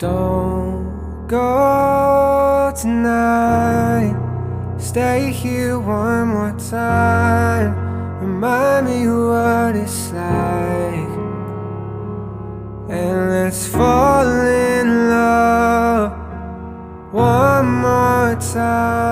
Don't go tonight. Stay here one more time. Remind me what it's like, and let's fall in love one more time.